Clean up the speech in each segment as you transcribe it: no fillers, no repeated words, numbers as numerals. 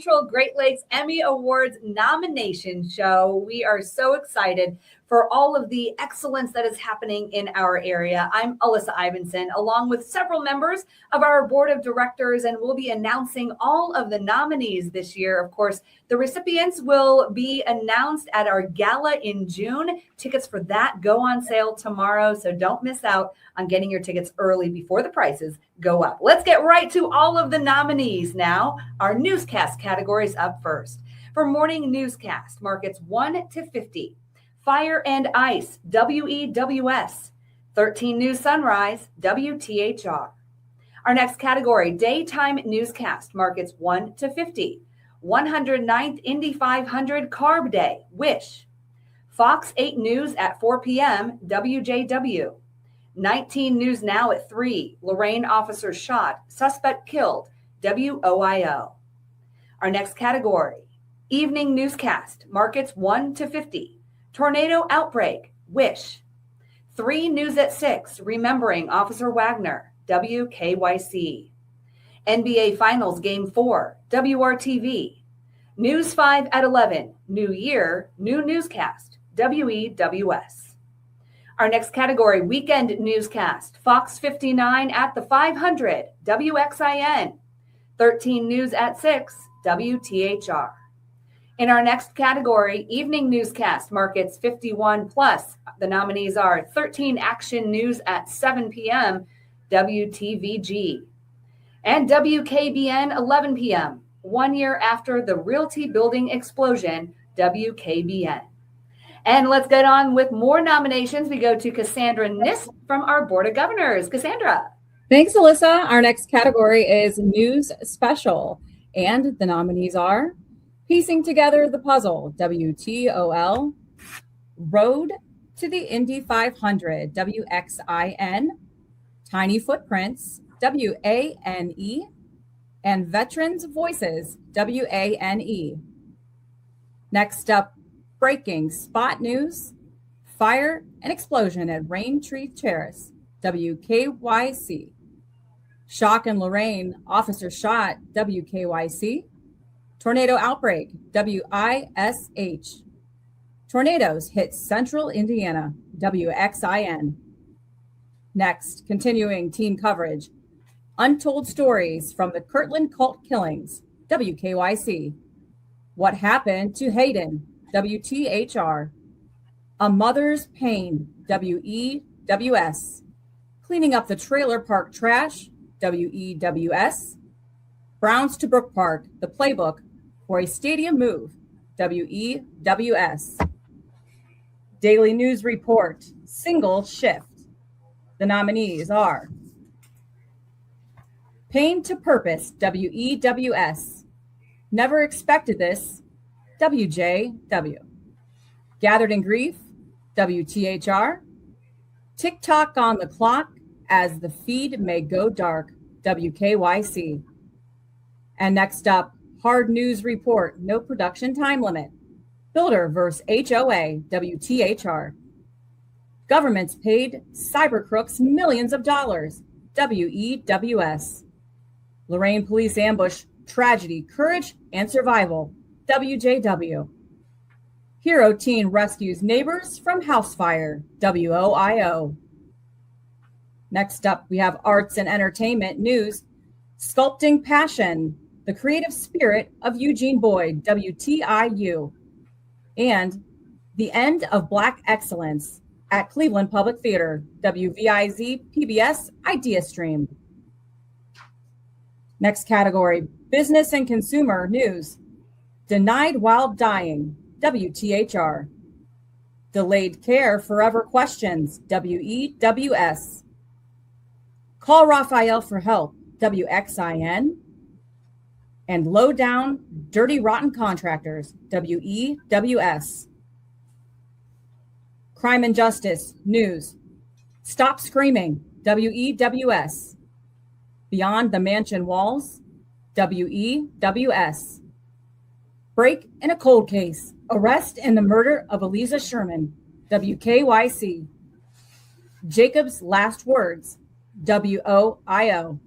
Central Great Lakes Emmy Awards nomination show. We are so excited for all of the excellence that is happening in our area. I'm Alyssa Ivinson, along with several members of our board of directors, and we'll be announcing all of the nominees this year. Of course, the recipients will be announced at our gala in June. Tickets for that go on sale tomorrow, so don't miss out on getting your tickets early before the prices go up. Let's get right to all of the nominees now. Our newscast categories up first. For morning newscast, markets 1 to 50. Fire and Ice, WEWS. 13 News Sunrise, WTHR. Our next category, daytime newscast, markets 1 to 50. 109th Indy 500 Carb Day, Wish. Fox 8 News at 4 p.m., WJW. 19 News Now at 3, Lorraine officer shot, suspect killed, WOIO. Our next category, evening newscast, markets 1 to 50. Tornado outbreak, Wish. 3 News at 6, remembering Officer Wagner, WKYC. NBA Finals Game 4, WRTV. News 5 at 11, New Year, New Newscast, WEWS. Our next category, weekend newscast, Fox 59 at the 500, WXIN. 13 News at 6, WTHR. In our next category, evening newscast, markets 51 plus. The nominees are 13 Action News at 7 p.m., WTVG. And WKBN 11 p.m., 1 year after the Realty Building explosion, WKBN. And let's get on with more nominations. We go to Cassandra Niss from our Board of Governors. Cassandra. Thanks, Alyssa. Our next category is News Special. And the nominees are Piecing Together the Puzzle, WTOL. Road to the Indy 500, WXIN. Tiny Footprints, WANE. And Veterans Voices, WANE. Next up, breaking spot news, fire and explosion at Rain Tree Terrace, WKYC. Shock in Lorraine, officer shot, WKYC. Tornado outbreak, WISH. Tornadoes hit central Indiana, WXIN. Next, continuing team coverage, untold stories from the Kirtland cult killings, WKYC. What happened to Hayden, WTHR. A Mother's Pain, WEWS. Cleaning up the trailer park trash, WEWS. Browns to Brook Park, the playbook for a stadium move, WEWS. Daily News Report, single shift. The nominees are Pain to Purpose, WEWS. Never Expected This, WJW. Gathered in Grief, WTHR. TikTok on the Clock, As the Feed May Go Dark, WKYC. And next up, Hard News Report, No Production Time Limit. Builder vs. HOA, WTHR. Governments paid cyber crooks millions of dollars, WEWS. Lorraine Police Ambush, Tragedy, Courage, and Survival, WJW. Hero Teen Rescues Neighbors from House Fire, WOIO. Next up, we have Arts and Entertainment News, Sculpting Passion, The Creative Spirit of Eugene Boyd, WTIU. And The End of Black Excellence at Cleveland Public Theater, WVIZ PBS Idea Stream. Next category, Business and Consumer News. Denied While Dying, WTHR. Delayed Care Forever Questions, WEWS. Call Raphael for Help, WXIN. And Low Down Dirty Rotten Contractors, WEWS. Crime and Justice News. Stop Screaming, WEWS. Beyond the Mansion Walls, WEWS. Break in a Cold Case, Arrest in the Murder of Eliza Sherman, WKYC. Jacob's Last Words, WOIO.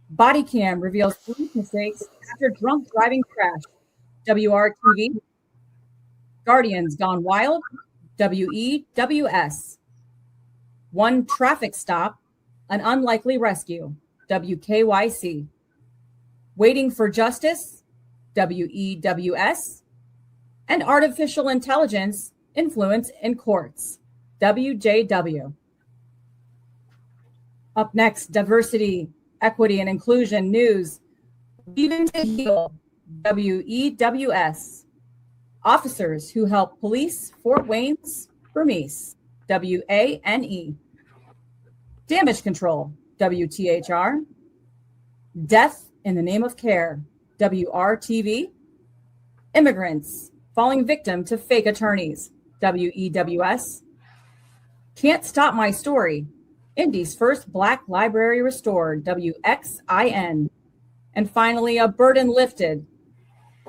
Body cam reveals police mistakes after drunk driving crash. WRTV. Guardians Gone Wild. WEWS. One traffic stop, an unlikely rescue. WKYC. Waiting for Justice. WEWS. And artificial intelligence influence in courts. WJW. Up next, diversity, equity, and inclusion news. Weaving to Heal, WEWS. Officers who help police Fort Wayne's Burmese, WANE. Damage control, WTHR. Death in the name of care, WRTV. Immigrants falling victim to fake attorneys, WEWS. Can't stop my story. Indy's first Black library restored, WXIN. And finally, a burden lifted.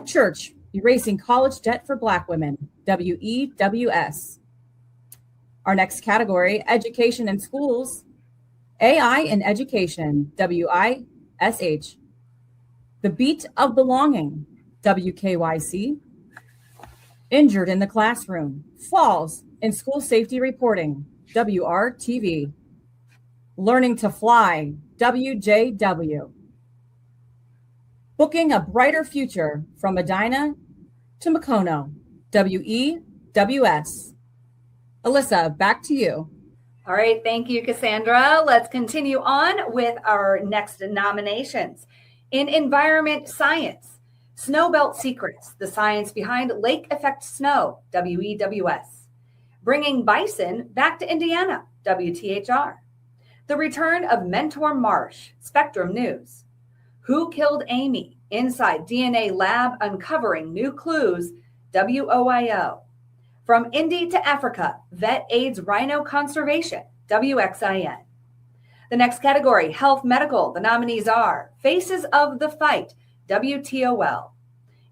Church erasing college debt for Black women, WEWS. Our next category, education and schools. AI in education, WISH. The beat of belonging, WKYC. Injured in the classroom, falls in school safety reporting, WRTV. Learning to fly, WJW. Booking a brighter future from Medina to Macono, WEWS. Alyssa, back to you. All right, thank you, Cassandra. Let's continue on with our next nominations. In environment science, Snowbelt Secrets, the science behind lake effect snow, WEWS. Bringing bison back to Indiana, WTHR. The return of Mentor Marsh, Spectrum News. Who Killed Amy? Inside DNA Lab uncovering new clues, WOIO. From Indy to Africa, Vet Aids Rhino Conservation, WXIN. The next category, Health Medical. The nominees are Faces of the Fight, WTOL.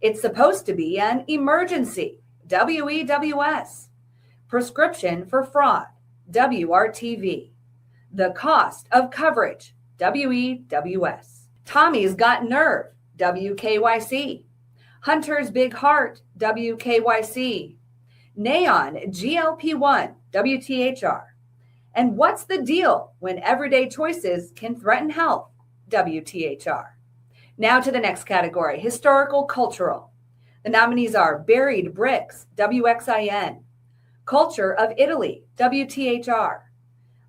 It's supposed to be an emergency, WEWS. Prescription for Fraud, WRTV. The Cost of Coverage, WEWS. Tommy's Got Nerve, WKYC. Hunter's Big Heart, WKYC. Neon GLP-1, WTHR. And What's the Deal When Everyday Choices Can Threaten Health, WTHR. Now to the next category, Historical Cultural. The nominees are Buried Bricks, WXIN. Culture of Italy, WTHR.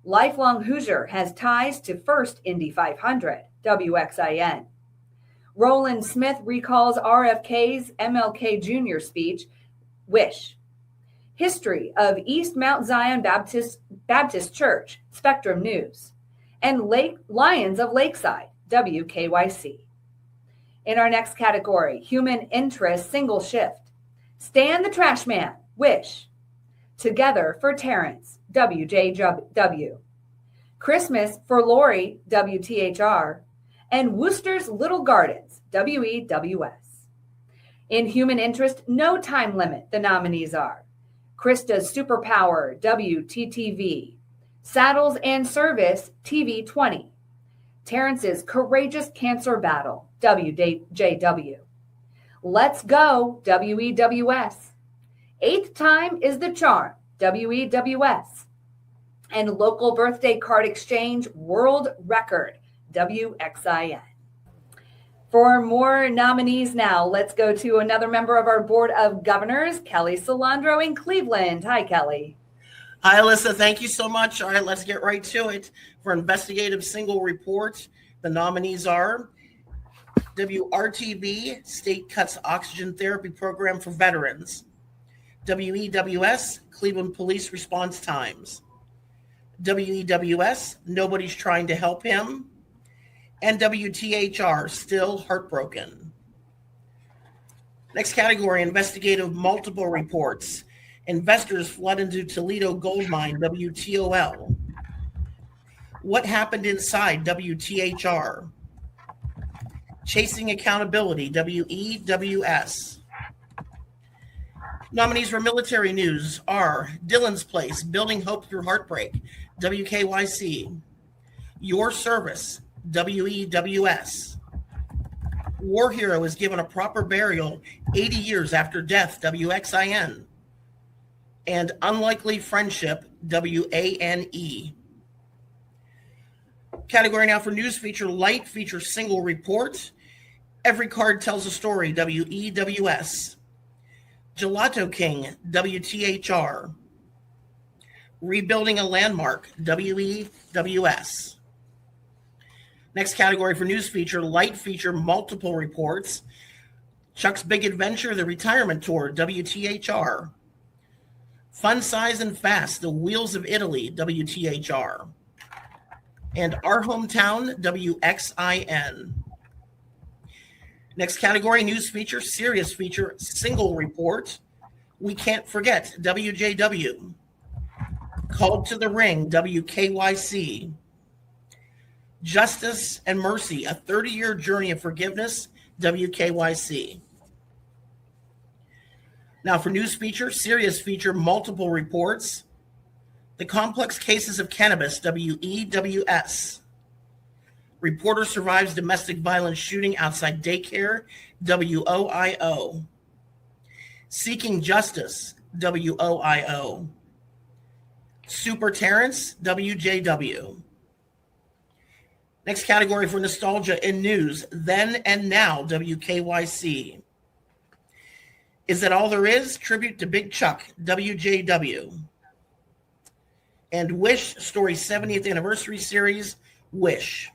Lifelong Hoosier has ties to First Indy 500, WXIN. Roland Smith recalls RFK's MLK Jr. speech, Wish. History of East Mount Zion Baptist Church, Spectrum News. And Lions of Lakeside, WKYC. In our next category, Human Interest Single Shift. Stan the Trash Man, Wish. Together for Terrence, WJW. Christmas for Lori, WTHR. And Worcester's Little Gardens, WEWS. In Human Interest No Time Limit, the nominees are Krista's Superpower, WTTV. Saddles and Service, TV20. Terrence's Courageous Cancer Battle, WJW. Let's Go, WEWS. Eighth Time is the Charm, WEWS. And Local Birthday Card Exchange World Record, WXIN. For more nominees now, let's go to another member of our Board of Governors, Kelly Salandro in Cleveland. Hi, Kelly. Hi, Alyssa. Thank you so much. All right, let's get right to it. For Investigative Single Report, the nominees are WRTB, State Cuts Oxygen Therapy Program for Veterans. WEWS, Cleveland Police Response Times. WEWS, Nobody's Trying to Help Him. And WTHR, Still Heartbroken. Next category, Investigative Multiple Reports. Investors flood into Toledo Gold Mine, WTOL. What Happened Inside, WTHR. Chasing Accountability, WEWS. Nominees for military news are Dylan's Place, Building Hope Through Heartbreak, WKYC. Your Service, WEWS. War hero is given a proper burial 80 years after death, WXIN. And unlikely friendship, WANE. Category now for news feature, light feature single report. Every card tells a story, WEWS. Gelato King, WTHR. Rebuilding a landmark, WEWS. Next category for news feature, light feature, multiple reports. Chuck's Big Adventure, the Retirement Tour, WTHR. Fun, Size, and Fast, the Wheels of Italy, WTHR. And Our Hometown, WXIN. Next category, news feature, serious feature, single report. We Can't Forget, WJW. Called to the Ring, WKYC. Justice and Mercy, a 30-year journey of forgiveness, WKYC. Now for news feature, serious feature, multiple reports. The Complex Cases of Cannabis, WEWS. Reporter survives domestic violence shooting outside daycare, WOIO. Seeking Justice, WOIO. Super Terrence, WJW. Next category for nostalgia in news, Then and Now, WKYC. Is That All There Is? Tribute to Big Chuck, WJW. And Wish, Story 70th Anniversary Series, Wish.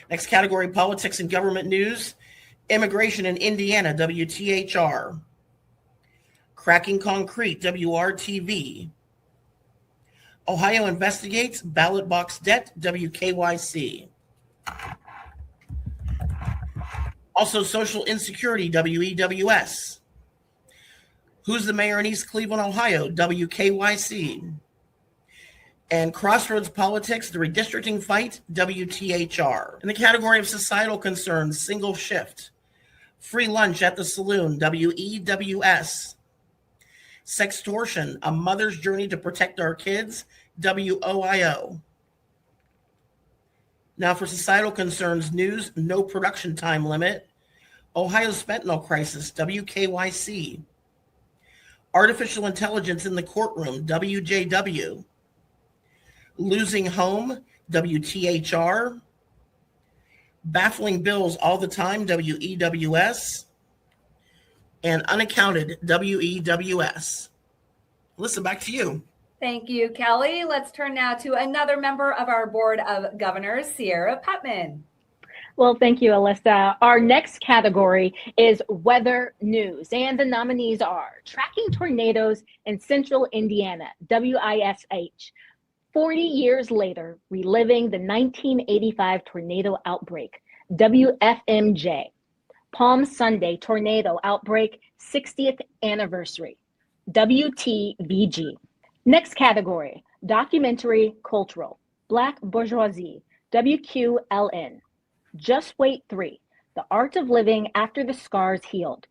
Next category, politics and government news, Immigration in Indiana, WTHR. Cracking Concrete, WRTV. Ohio investigates ballot box debt, WKYC. Also, social insecurity, WEWS. Who's the Mayor in East Cleveland, Ohio, WKYC. And Crossroads Politics, the redistricting fight, WTHR. In the category of societal concerns, single shift. Free lunch at the saloon, WEWS. Sextortion, a mother's journey to protect our kids, WOIO. Now for societal concerns news, no production time limit. Ohio's fentanyl crisis, WKYC. Artificial intelligence in the courtroom, WJW. Losing home, WTHR. Baffling bills all the time, WEWS. And unaccounted, WEWS. Listen, back to you. Thank you, Kelly. Let's turn now to another member of our Board of Governors, Sierra Putman. Well, thank you, Alyssa. Our next category is weather news, and the nominees are Tracking Tornadoes in Central Indiana, WISH. 40 years later, reliving the 1985 tornado outbreak, WFMJ. Palm Sunday tornado outbreak 60th anniversary, WTVG. Next category, documentary cultural, Black Bourgeoisie, WQLN. Just Wait 3, The Art of Living After the Scars Healed,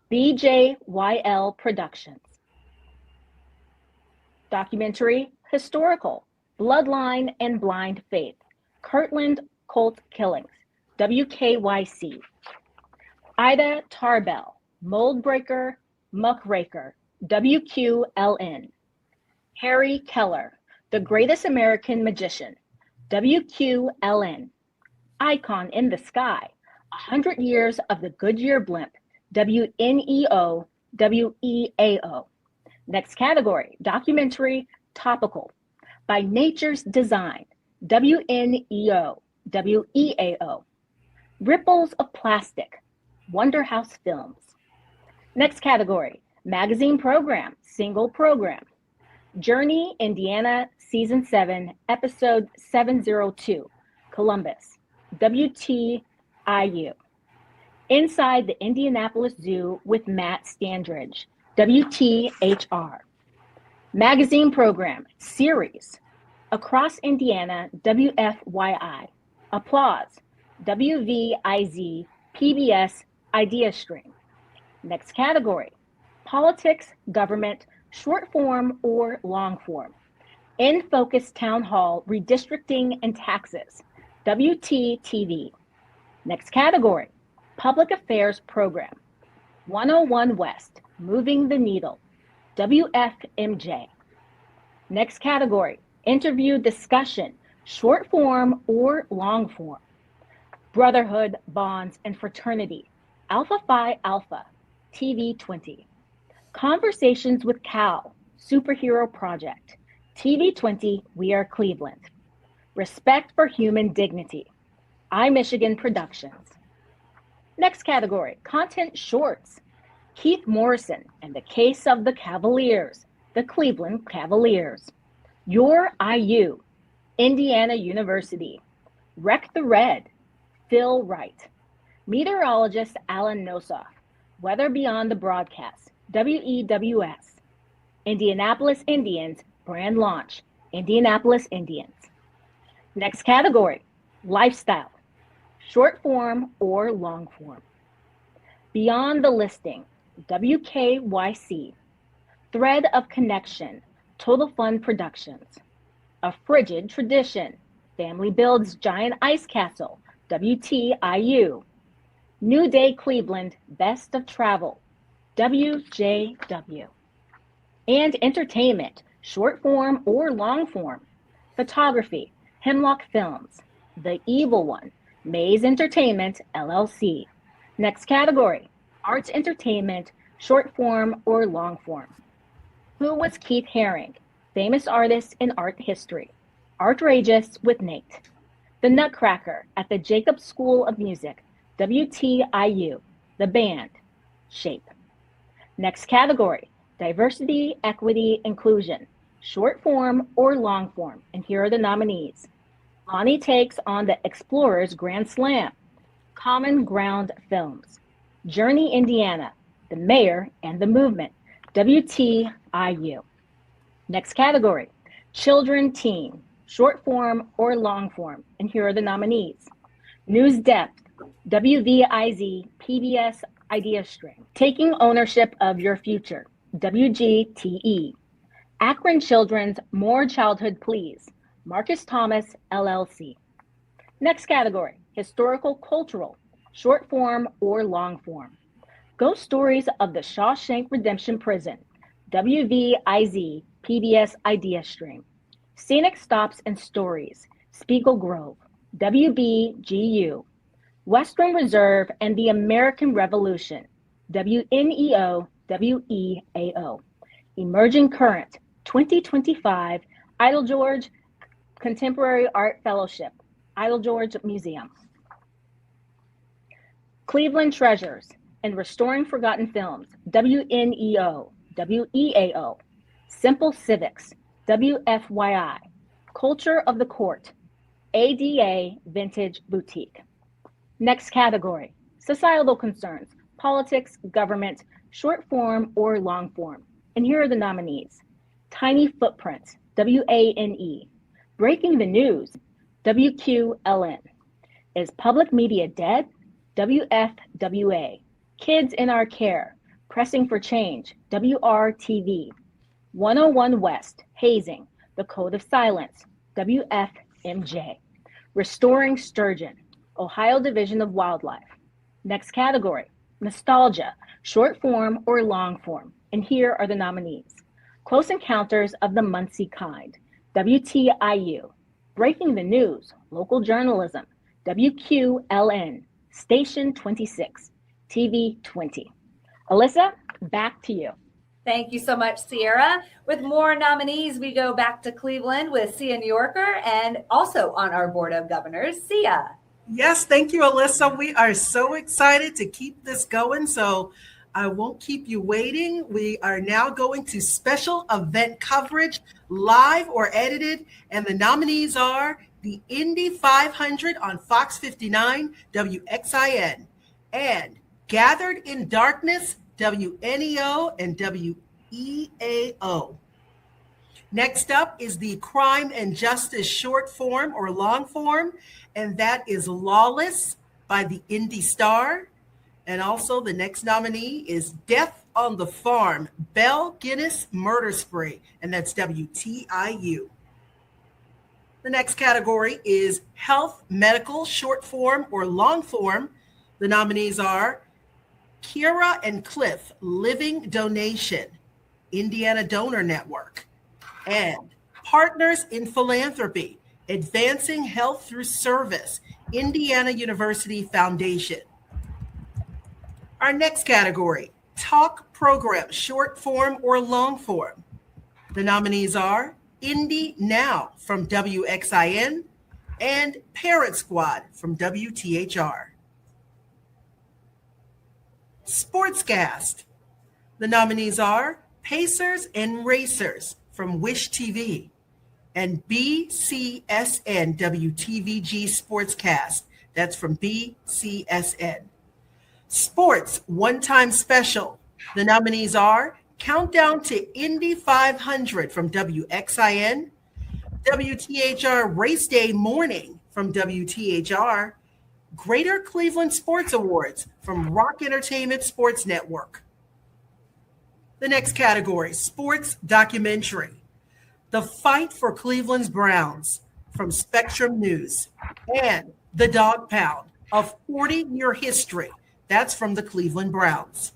BJYL Productions. Documentary historical, Bloodline and Blind Faith, Kirtland Cult Killings, WKYC. Ida Tarbell, Moldbreaker, Muckraker, WQLN. Harry Keller, The Greatest American Magician, WQLN. Icon in the Sky, 100 Years of the Goodyear Blimp, WNEO, WEAO. Next category, documentary topical, By Nature's Design, WNEO, WEAO. Ripples of Plastic, Wonder House Films. Next category, magazine program, single program. Journey, Indiana, Season 7, Episode 702, Columbus, WTIU. Inside the Indianapolis Zoo with Matt Standridge, WTHR. Magazine program, series, Across Indiana, WFYI. Applause, WVIZ, PBS, Idea Stream. Next category, politics, government, short form or long form. In Focus Town Hall, Redistricting and Taxes, WTTV. Next category, Public Affairs Program. 101 West, Moving the Needle, WFMJ. Next category, Interview Discussion, short form or long form. Brotherhood, Bonds, and Fraternity, Alpha Phi Alpha, TV 20. Conversations with Cal, Superhero Project, TV 20, We Are Cleveland. Respect for Human Dignity, iMichigan Productions. Next category, Content Shorts, Keith Morrison and the Case of the Cavaliers, the Cleveland Cavaliers. Your IU, Indiana University. Wreck the Red, Phil Wright. Meteorologist Alan Nossoff, Weather Beyond the Broadcast, WEWS. Indianapolis Indians, brand launch, Indianapolis Indians. Next category, Lifestyle, short form or long form. Beyond the Listing, WKYC. Thread of Connection, Total Fun Productions. A Frigid Tradition, Family Builds Giant Ice Castle, WTIU. New Day Cleveland, Best of Travel, WJW. And Entertainment, short form or long form. Photography, Hemlock Films. The Evil One, Maze Entertainment, LLC. Next category, Arts Entertainment, short form or long form. Who was Keith Haring? Famous artist in art history. Artrageous with Nate. The Nutcracker at the Jacobs School of Music, WTIU. The band, Shape. Next category, Diversity, Equity, Inclusion, short form or long form. And here are the nominees. Lonnie takes on the Explorers Grand Slam. Common Ground Films. Journey, Indiana. The Mayor and the Movement, WTIU. Next category, Children Teen, short form or long form. And here are the nominees. News Depth, WVIZ, PBS Idea Stream. Taking Ownership of Your Future, WGTE. Akron Children's More Childhood Please, Marcus Thomas, LLC. Next category, Historical Cultural, short form or long form. Ghost Stories of the Shawshank Redemption Prison, WVIZ, PBS Idea Stream. Scenic Stops and Stories, Spiegel Grove, WBGU. Western Reserve and the American Revolution, WNEO, WEAO. Emerging Current, 2025, Idle George Contemporary Art Fellowship, Idle George Museum. Cleveland Treasures and Restoring Forgotten Films, WNEO, WEAO. Simple Civics, WFYI. Culture of the Court, ADA Vintage Boutique. Next category, Societal Concerns, Politics, Government, short form or long form. And here are the nominees. Tiny Footprints, WANE. Breaking the News, WQLN. Is Public Media Dead? WFWA. Kids in Our Care, Pressing for Change, WRTV. 101 West, Hazing, The Code of Silence, WFMJ. Restoring Sturgeon, Ohio Division of Wildlife. Next category, Nostalgia, short form or long form. And here are the nominees. Close Encounters of the Muncie Kind, WTIU. Breaking the News, Local Journalism, WQLN. Station 26, TV 20. Alyssa, back to you. Thank you so much, Sierra. With more nominees, we go back to Cleveland with Sia New Yorker and also on our Board of Governors, Sia. Yes, thank you, Alyssa. We are so excited to keep this going, so I won't keep you waiting. We are now going to special event coverage, live or edited, and the nominees are the Indy 500 on Fox 59, WXIN, and Gathered in Darkness, WNEO and WEAO. Next up is the Crime and Justice short form or long form, and that is Lawless by the Indy Star. And also the next nominee is Death on the Farm, Belle Guinness Murder Spree, and that's WTIU. The next category is health, medical, short form or long form. The nominees are Kira and Cliff, Living Donation, Indiana Donor Network, and Partners in Philanthropy, Advancing Health Through Service, Indiana University Foundation. Our next category, talk program, short form or long form. The nominees are Indy Now from WXIN and Parent Squad from WTHR. Sportscast. The nominees are Pacers and Racers from Wish TV and BCSN WTVG Sportscast. That's from BCSN. Sports One-Time Special. The nominees are Countdown to Indy 500 from WXIN, WTHR Race Day Morning from WTHR, Greater Cleveland Sports Awards from Rock Entertainment Sports Network. The next category, sports documentary. The Fight for Cleveland's Browns from Spectrum News and The Dog Pound, a 40-year history. That's from the Cleveland Browns.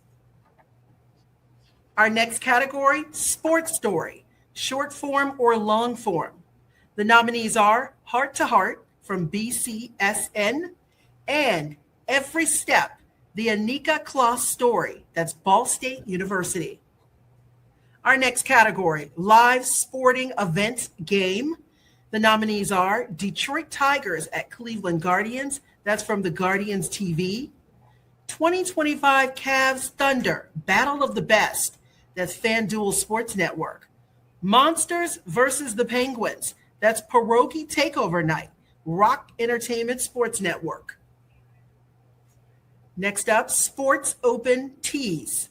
Our next category, sports story, short form or long form. The nominees are Heart to Heart from BCSN and Every Step, the Anika Kloss story. That's Ball State University. Our next category, live sporting event game. The nominees are Detroit Tigers at Cleveland Guardians. That's from the Guardians TV. 2025 Cavs Thunder, Battle of the Best. That's FanDuel Sports Network. Monsters versus the Penguins. That's Pierogi Takeover Night, Rock Entertainment Sports Network. Next up, Sports Open Tees.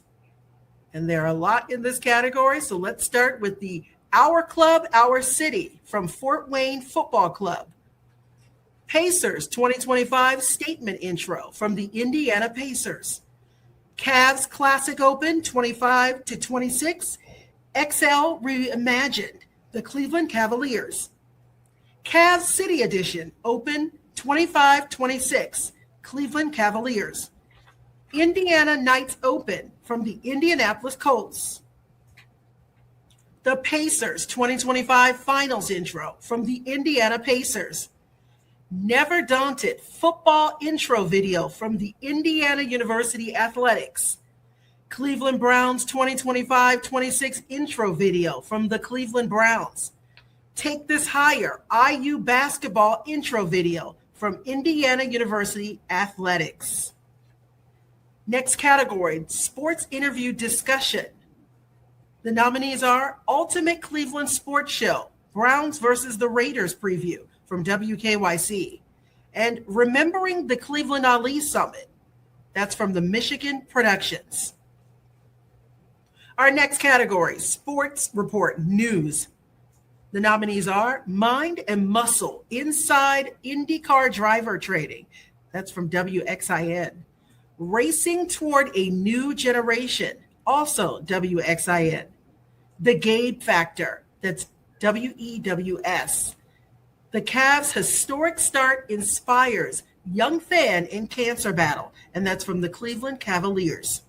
And there are a lot in this category, so let's start with the Our Club, Our City from Fort Wayne Football Club. Pacers 2025 Statement Intro from the Indiana Pacers. Cavs Classic Open 25-26, XL Reimagined, the Cleveland Cavaliers. Cavs City Edition Open 25-26, Cleveland Cavaliers. Indiana Knights Open from the Indianapolis Colts. The Pacers 2025 Finals Intro from the Indiana Pacers. Never Daunted football intro video from the Indiana University Athletics. Cleveland Browns 2025-26 intro video from the Cleveland Browns. Take This Higher IU basketball intro video from Indiana University Athletics. Next category, sports interview discussion. The nominees are Ultimate Cleveland Sports Show, Browns versus the Raiders preview from WKYC, and Remembering the Cleveland Ali Summit. That's from the Michigan Productions. Our next category, sports report news. The nominees are Mind and Muscle, Inside IndyCar Driver Training. That's from WXIN. Racing Toward a New Generation, also WXIN. The Gabe Factor, that's WEWS. The Cavs' historic start inspires young fan in cancer battle, and that's from the Cleveland Cavaliers.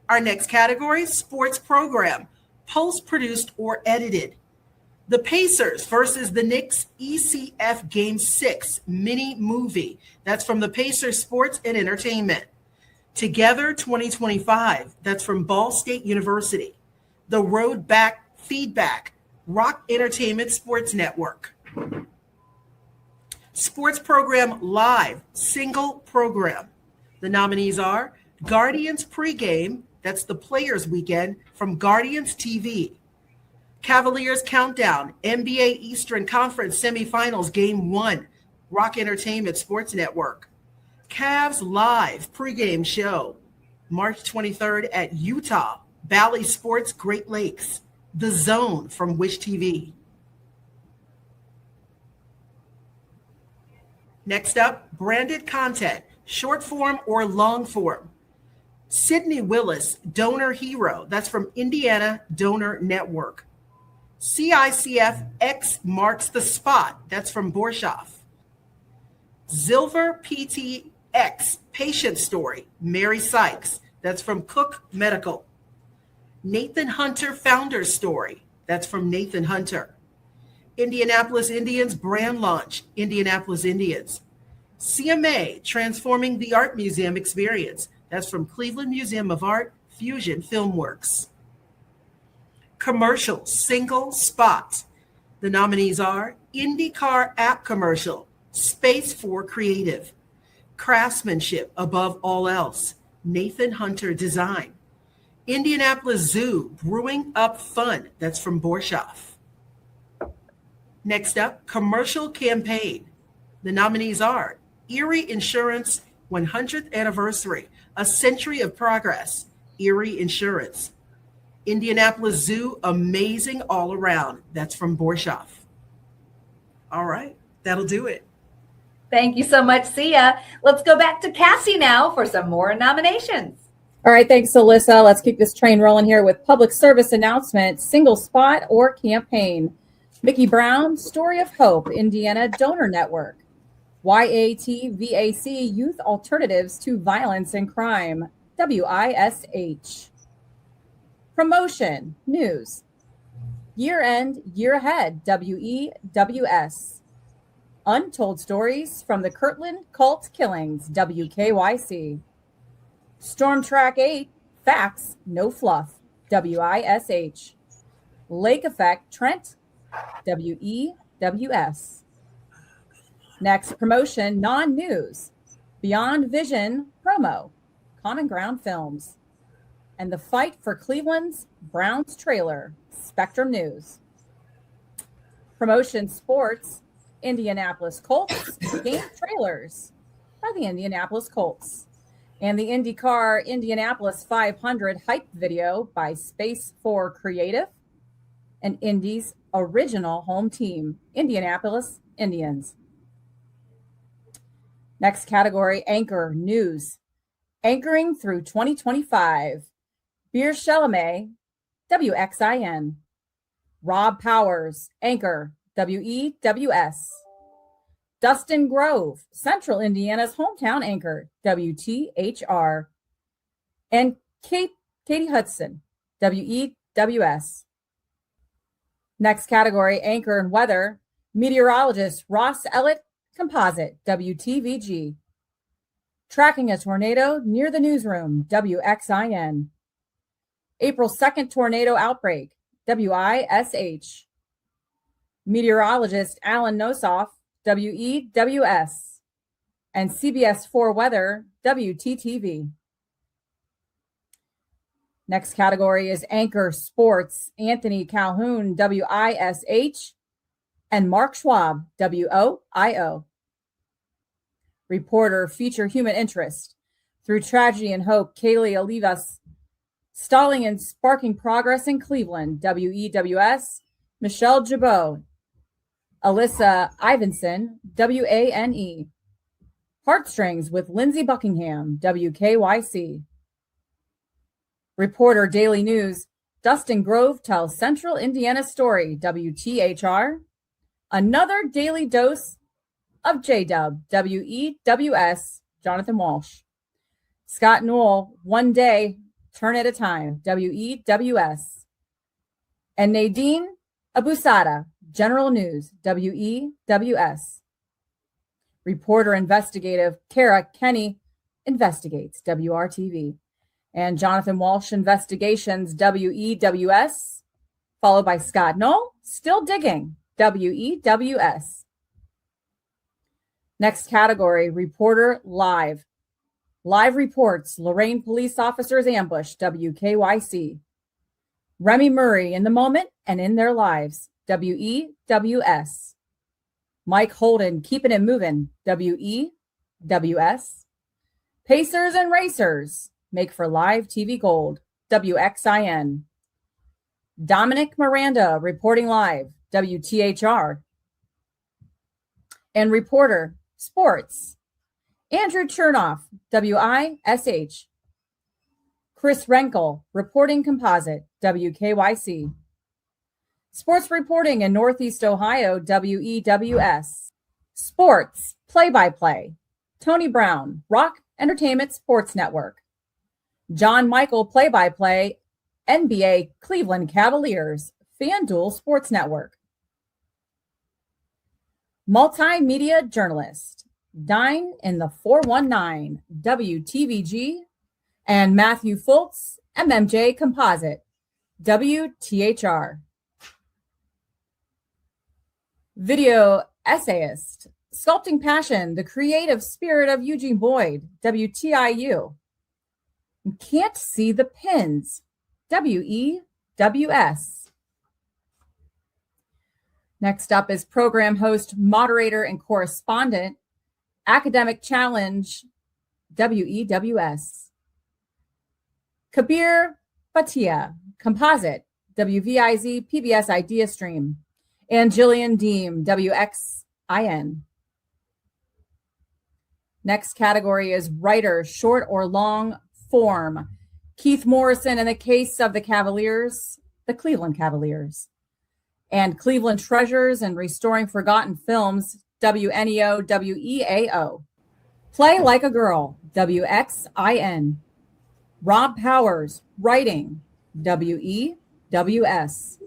Our next category, sports program, post-produced or edited. The Pacers versus the Knicks ECF Game 6 mini movie. That's from the Pacers Sports and Entertainment. Together 2025. That's from Ball State University. The Road Back Feedback, Rock Entertainment Sports Network. Sports program live, single program. The nominees are Guardians Pregame, that's the Players Weekend from Guardians TV. Cavaliers Countdown, NBA Eastern Conference Semifinals Game 1, Rock Entertainment Sports Network. Cavs Live Pregame Show, March 23rd at Utah, Bally Sports Great Lakes. The Zone from Wish TV. Next up, branded content, short form or long form. Sydney Willis, Donor Hero. That's from Indiana Donor Network. CICF X marks the spot. That's from Borshoff. Zilver PTX patient story. Mary Sykes. That's from Cook Medical. Nathan Hunter founder story. That's from Nathan Hunter. Indianapolis Indians brand launch. Indianapolis Indians. CMA transforming the art museum experience. That's from Cleveland Museum of Art, Fusion Filmworks. Commercial single spot. The nominees are IndyCar app commercial, Space for Creative, Craftsmanship Above All Else, Nathan Hunter Design, Indianapolis Zoo Brewing Up Fun. That's from Borshoff. Next up, commercial campaign. The nominees are Erie Insurance 100th Anniversary, A Century of Progress, Erie Insurance. Indianapolis Zoo, Amazing All Around. That's from Borshoff. All right, that'll do it. Thank you so much, Sia. Let's go back to Cassie now for some more nominations. All right, thanks, Alyssa. Let's keep this train rolling here with public service announcement, single spot or campaign. Mickey Brown, Story of Hope, Indiana Donor Network. YATVAC, Youth Alternatives to Violence and Crime, WISH. Promotion, news. Year End, Year Ahead, WEWS. Untold Stories from the Kirtland Cult Killings, WKYC. Storm Track 8, Facts, No Fluff, WISH. Lake Effect, Trent, WEWS. Next, promotion, non-news. Beyond Vision, promo, Common Ground Films. And the Fight for Cleveland's Browns trailer, Spectrum News. Promotion, sports, Indianapolis Colts, game trailers by the Indianapolis Colts. And the IndyCar Indianapolis 500 hype video by Space for Creative and Indy's original home team, Indianapolis Indians. Next category, anchor, news. Anchoring through 2025. Beer Chalamet, WXIN. Rob Powers, anchor, WEWS. Dustin Grove, Central Indiana's hometown anchor, WTHR. And Katie Hudson, WEWS. Next category, anchor and weather. Meteorologist Ross Ellett, composite, WTVG. Tracking a tornado near the newsroom, WXIN. April 2nd tornado outbreak, WISH. Meteorologist Alan Nosoff, WEWS. And CBS 4 weather, WTTV. Next category is anchor sports, Anthony Calhoun, WISH. And Mark Schwab, WOIO. Reporter, feature human interest. Through tragedy and hope, Kaylee Olivas. Stalling and sparking progress in Cleveland, WEWS. Michelle Jabot. Alyssa Ivinson, WANE. Heartstrings with Lindsey Buckingham, WKYC. Reporter, Daily News. Dustin Grove tells Central Indiana story, WTHR. Another daily dose of JDub, WEWS, Jonathan Walsh. Scott Newell, one day, turn at a time, WEWS. And Nadine Abusada, General News, WEWS. Reporter investigative, Kara Kenny, investigates, WRTV. And Jonathan Walsh, investigations, WEWS, followed by Scott Knoll, still digging, WEWS. Next category, reporter live. Live reports, Lorraine police officers ambush, WKYC. Remy Murray in the moment and in their lives, WEWS. Mike Holden, keeping it moving, WEWS. Pacers and racers, make for live TV gold, WXIN. Dominic Miranda, reporting live, WTHR. And reporter, sports, Andrew Chernoff, WISH. Chris Renkel, reporting composite, WKYC. Sports reporting in Northeast Ohio, WEWS. Sports, play-by-play. Tony Brown, Rock Entertainment Sports Network. John Michael, play-by-play, NBA Cleveland Cavaliers, FanDuel Sports Network. Multimedia journalist, Dine in the 419, WTVG, and Matthew Fultz, MMJ Composite, WTHR. Video essayist, Sculpting Passion, the creative spirit of Eugene Boyd, WTIU. Can't see the pins, WEWS. Next up is program host, moderator, and correspondent, Academic Challenge, WEWS. Kabir Bhatia, composite, WVIZ PBS Idea Stream, and Jillian Deem, WXIN. Next category is writer, short or long form. Keith Morrison in the case of the Cavaliers, the Cleveland Cavaliers. And Cleveland Treasures and Restoring Forgotten Films, WNEO, WEAO. Play Like a Girl, WXIN. Rob Powers, writing, WEWS.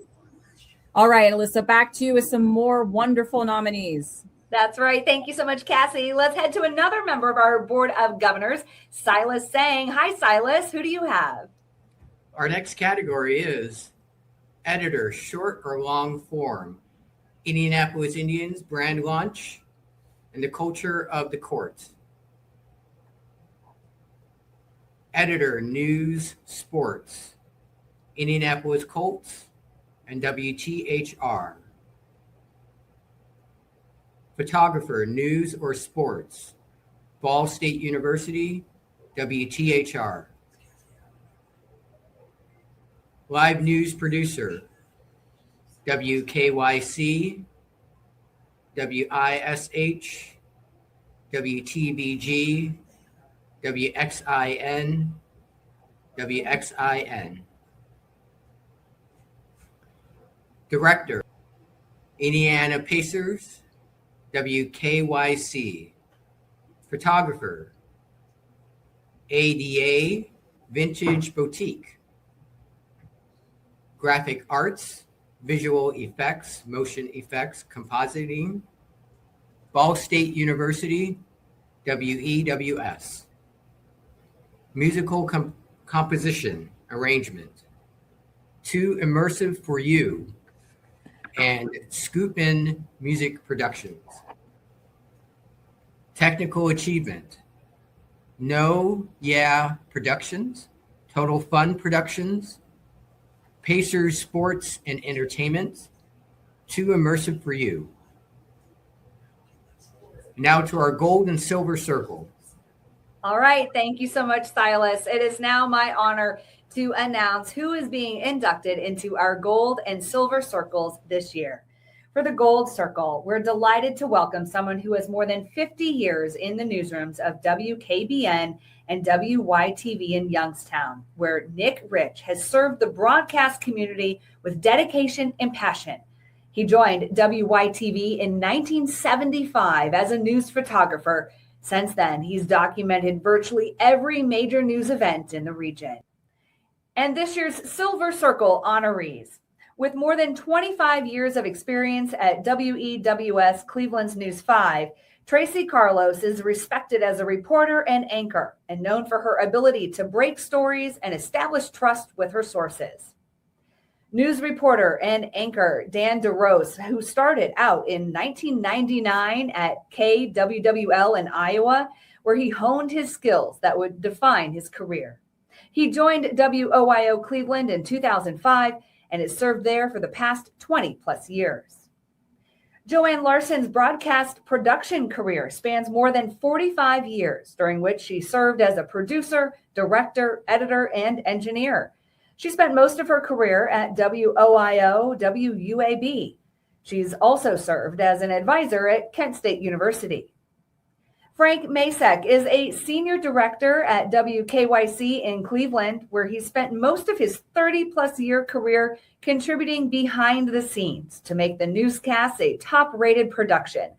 All right, Alyssa, back to you with some more wonderful nominees. That's right. Thank you so much, Cassie. Let's head to another member of our Board of Governors, Silas Sang. Hi, Silas. Who do you have? Our next category is editor, short or long form, Indianapolis Indians brand launch, and the culture of the court. Editor, news, sports, Indianapolis Colts, and WTHR. Photographer, news or sports, Ball State University, WTHR. Live news producer, WKYC, WISH, WTBG, WXIN, WXIN. Director, Indiana Pacers, WKYC. Photographer, ADA Vintage Boutique. Graphic arts, visual effects, motion effects, compositing, Ball State University, WEWS. Musical composition, arrangement, Too Immersive for You, and Scoop In Music Productions. Technical achievement, No Yeah Productions, Total Fun Productions, Pacers Sports and Entertainment, Too Immersive for You. Now to our gold and silver circle. All right. Thank you so much, Silas. It is now my honor to announce who is being inducted into our gold and silver circles this year. For the gold circle, we're delighted to welcome someone who has more than 50 years in the newsrooms of WKBN and WYTV in Youngstown, where Nick Rich has served the broadcast community with dedication and passion. He joined WYTV in 1975 as a news photographer. Since then, he's documented virtually every major news event in the region. And this year's Silver Circle honorees. With more than 25 years of experience at WEWS Cleveland's News 5, Tracy Carlos is respected as a reporter and anchor and known for her ability to break stories and establish trust with her sources. News reporter and anchor Dan DeRose, who started out in 1999 at KWWL in Iowa, where he honed his skills that would define his career. He joined WOIO Cleveland in 2005 and has served there for the past 20 plus years. Joanne Larson's broadcast production career spans more than 45 years, during which she served as a producer, director, editor, and engineer. She spent most of her career at WOIO WUAB. She's also served as an advisor at Kent State University. Frank Masek is a senior director at WKYC in Cleveland, where he spent most of his 30-plus year career contributing behind the scenes to make the Newscast a top-rated production.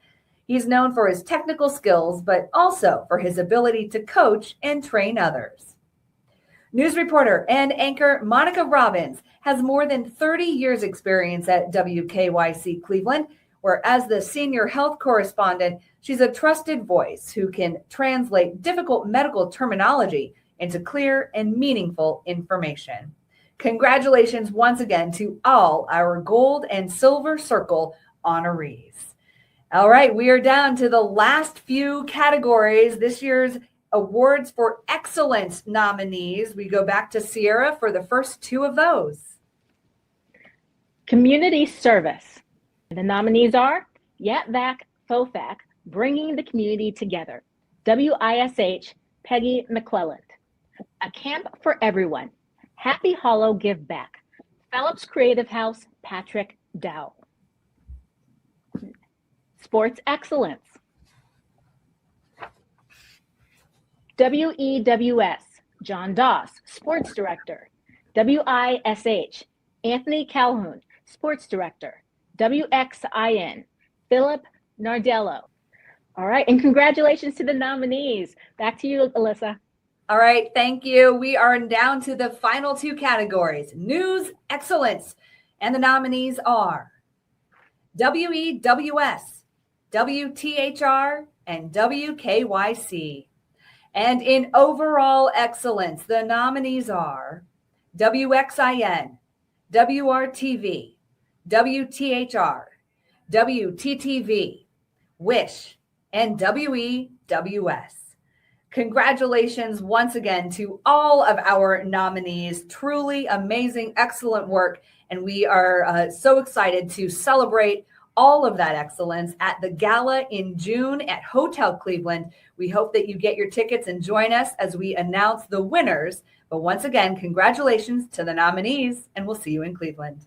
He's known for his technical skills, but also for his ability to coach and train others. News reporter and anchor Monica Robbins has more than 30 years experience at WKYC Cleveland, where as the senior health correspondent, she's a trusted voice who can translate difficult medical terminology into clear and meaningful information. Congratulations once again to all our Gold and Silver Circle honorees. All right, we are down to the last few categories. This year's Awards for Excellence nominees. We go back to Sierra for the first two of those. Community service. The nominees are Yatvac Fofac, bringing the community together. WISH, Peggy McClelland. A Camp for Everyone. Happy Hollow Give Back. Phillips Creative House, Patrick Dow. Sports Excellence. WEWS, John Doss, Sports Director. WISH, Anthony Calhoun, Sports Director. WXIN, Philip Nardello. All right, and congratulations to the nominees. Back to you, Alyssa. All right, thank you. We are down to the final two categories, News Excellence, and the nominees are WEWS, WTHR, and WKYC. And in overall excellence, the nominees are WXIN, WRTV, WTHR, WTTV, WISH, and WEWS. Congratulations once again to all of our nominees. Truly amazing, excellent work. And we are so excited to celebrate all of that excellence at the gala in June at Hotel Cleveland. We hope that you get your tickets and join us as we announce the winners. But once again, congratulations to the nominees, and we'll see you in Cleveland.